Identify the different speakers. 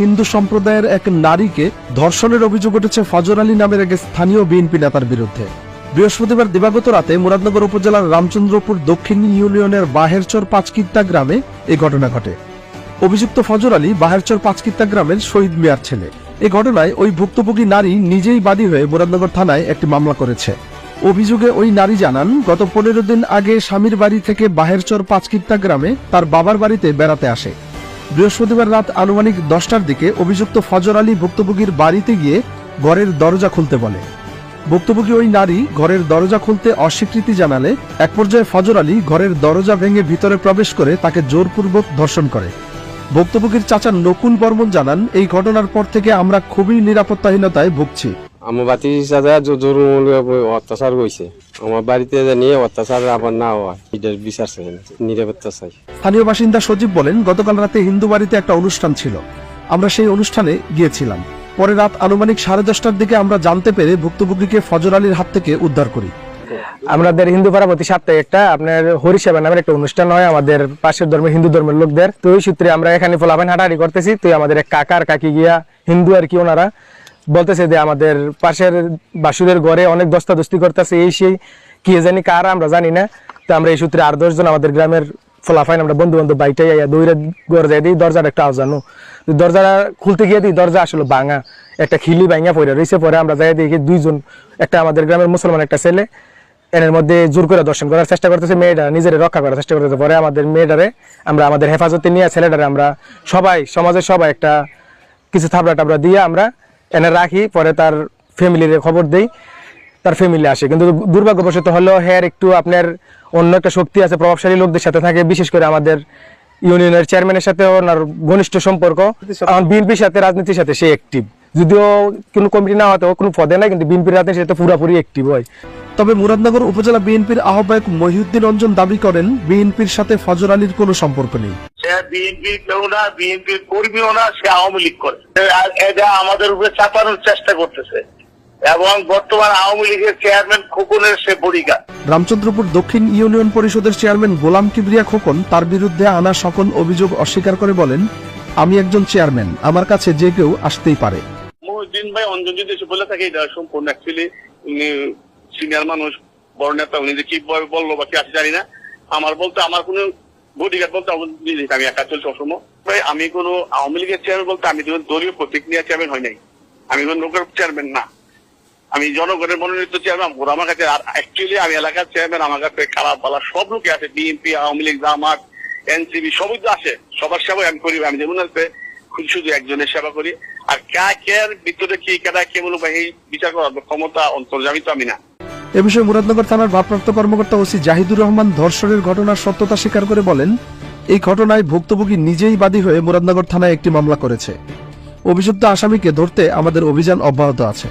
Speaker 1: হিন্দু সম্প্রদায়ের এক নারীকে ধর্ষণের অভিযোগ উঠেছে ফজর আলী নামের এক স্থানীয় বিএনপি নেতার বিরুদ্ধে। বৃহস্পতিবার দিবাগত রাতে মুরাদনগর উপজেলার রামচন্দ্রপুর দক্ষিণ ইউনিয়নের বাহেরচর পাঁচকিত্তা গ্রামে এই ঘটনা ঘটে। অভিযুক্ত ফজর আলী বাহেরচর পাঁচকিত্তা গ্রামের শহীদ মিয়ার ছেলে। এই ঘটনায় ওই ভুক্তভোগী নারী নিজেই বাদী হয়ে মুরাদনগর থানায় একটি মামলা করেছে। অভিযোগে ওই নারী জানান, গত 15 দিন আগে স্বামীর বাড়ি থেকে বাহেরচর পাঁচকিত্তা গ্রামে তার বাবার বাড়িতে বেড়াতে আসে। বৃহস্পতিবার রাত আনুমানিক 10টার দিকে অভিযুক্ত ফজর আলী ভুক্তভোগীর বাড়িতে গিয়ে ঘরের দরজা খুলতে বলে। ভুক্তভোগী ওই নারী ঘরের দরজা খুলতে অস্বীকৃতি জানালে এক পর্যায়ে ফজর আলী ঘরের দরজা ভেঙে ভিতরে প্রবেশ করে তাকে জোরপূর্বক ধর্ষণ করে। ভুক্তভোগীর চাচা নকুল বর্মন জানান, এই ঘটনার পর থেকে আমরা খুবই নিরাপত্তাহীনতায় ভুগছি।
Speaker 2: আমার বাতি জোর অত্যাচার হয়েছে, আমার বাড়িতে নিয়ে অত্যাচার আবার না হয়, এটার বিচার চাই, নিরাপত্তা চাই।
Speaker 1: স্থানীয় বাসিন্দা সজীব বলেন, গতকাল রাতে হিন্দু বাড়িতে একটা অনুষ্ঠান ছিল, আমরা সেই অনুষ্ঠানে গিয়েছিলাম। পরে রাত আনুমানিক 10:30টার দিকে আমরা জানতে পেরে ভুক্তভোগীকে ফজর আলীর হাত থেকে উদ্ধার করি।
Speaker 3: আমাদের হিন্দু পাড়া প্রতি সপ্তাহে একটা আপনার হরিসেবা নামের একটা অনুষ্ঠান হয় আমাদের পাশের ধর্মের হিন্দু ধর্মের লোকদের। তো ওই সূত্রে আমরা এখানে ফলাফান হাঁটাহাঁটি করতেছি। তো আমাদের এক কাকার কাকি গিয়া হিন্দু আর কি, ওনারা বলতেছে যে আমাদের পাশের বাসুদের ঘরে অনেক দস্তাদস্তি করতেছে, এই সেই কি জানি কারা আমরা জানি না। তো আমরা এই সূত্রে 8-10 জন আমাদের গ্রামের ফলাফাইন আমরা বন্ধু বান্ধব বাইটাই দৌড়ে ঘরে যাই দিই, দরজাটা একটা আওয়াজানো। দরজাটা খুলতে গিয়ে দিই দরজা আসলে ভাঙা, একটা খিলি ভাঙা পড়ে রয়েছে। পরে আমরা যাই দেখি 2 জন, একটা আমাদের গ্রামের মুসলমান একটা ছেলে, এর মধ্যে জোর করে দর্শন করার চেষ্টা করতেছে, মেয়েটা নিজের রক্ষা করার চেষ্টা করতেছে। পরে আমাদের মেয়েটারে আমরা আমাদের হেফাজতে নিয়ে ছেলেটারে আমরা সবাই সমাজের সবাই একটা কিছু থাবড়া টাবড়া দিয়ে আমরা এনে রাখি। পরে তার ফ্যামিলির খবর দেই, তার ফ্যামিলি আসে। কিন্তু দুর্ভাগ্যবশত হলো হ্যার একটু আপনার অন্য একটা শক্তি আছে, প্রভাবশালী লোকদের সাথে থাকে, বিশেষ করে আমাদের ইউনিয়নের চেয়ারম্যানের সাথে ওনার ঘনিষ্ঠ সম্পর্ক। বিএনপির সাথে রাজনীতির সাথে সে অ্যাক্টিভ, যদিও কোনো কমিটি না হতো কোনো পদে নাই, কিন্তু বিএনপির রাজনীতির সাথে পুরোপুরি অ্যাক্টিভ হয়।
Speaker 1: তবে মুরাদনগর উপজেলা বিএনপির আহ্বায়ক মহিউদ্দিন অঞ্জন দাবি করেন, বিএনপির সাথে ফজর আলীর কোনো সম্পর্ক নেই।
Speaker 4: বিএনপি কেউ না, বিএনপির কর্মীও না, সে আওয়ামী লীগ করে। এটা আমাদের উপরে চাপানোর চেষ্টা করতেছে এবং বর্তমান আওয়ামী লীগের চেয়ারম্যান খোকনের সে বডিগার্ড।
Speaker 1: রামচন্দ্রপুর দক্ষিণ ইউনিয়ন পরিষদের চেয়ারম্যান গোলাম কিবরিয়া খোকন তার বিরুদ্ধে আনা সকল অভিযোগ অস্বীকার করে বলেন, আমি একজন চেয়ারম্যান, আমার কাছে যে কেউ আসতেই পারে।
Speaker 4: মহিউদ্দিন ভাই অঞ্জন যদি বলে থাকে এটা সম্পূর্ণ অ্যাকচুয়ালি উনি সিনিয়র মানুষ, বড় নেতা, উনি যে কি বললো বা কি আছে জানি না। আমার বলতে আমার কোনো বডিগার্ড বলতে আমি একা চলছি অসময়। আমি কোনো আওয়ামী লীগের চেয়ারম্যান বলতে আমি দলীয় প্রতীক নিয়ে চেয়ারম্যান হয় নাই, আমি কোনো লোকের চেয়ারম্যান না, আমি জনগণের মনোনীত চেয়ারম্যান। আমার কাছে অ্যাকচুয়ালি আমি এলাকার চেয়ারম্যান, আমার কাছে খারাপ ভালো সব লোকে আছে, বিএনপি, আওয়ামী লীগ, জামাত, এনসিপি সবই তো আসে, সবার সেবাই আমি করি। আমি যেমন আছে শুধু একজনের সেবা করি, আর কার ভিতরে কি কেটা কেমন এই বিচার করার ক্ষমতা অন্তর্জামী তো আমি না।
Speaker 1: এ বিষয়ে মুরাদনগর থানার ভারপ্রাপ্ত কর্মকর্তা ওসি জাহিদুর রহমান ধর্ষণের ঘটনার সত্যতা স্বীকার করে বলেন, এই ঘটনায় ভুক্তভোগী নিজেই বাদী হয়ে মুরাদনগর থানায় একটি মামলা করেছে। অভিযুক্ত আসামিকে ধরতে আমাদের অভিযান অব্যাহত আছে।